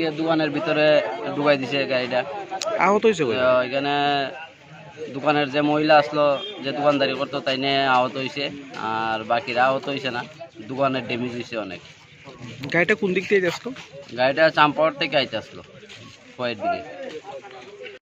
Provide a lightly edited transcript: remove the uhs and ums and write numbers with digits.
গিয়ে দোকানের ভিতরে ঢুকাই দিছে গাড়িটা। আহত হয়েছে কই? এখানে দোকানের যে মহিলা আসলো, যে দোকানদারি করতো, তাই নিয়ে আহত হয়েছে। আর বাকিরা আহত হয়েছে না, দোকানের ড্যামেজ হয়েছে অনেক। গাড়িটা কোন দিক থেকে আসতো? গাড়িটা চাম্পাওয়ার থেকে আইতে আসলো, পয়ের দিকে।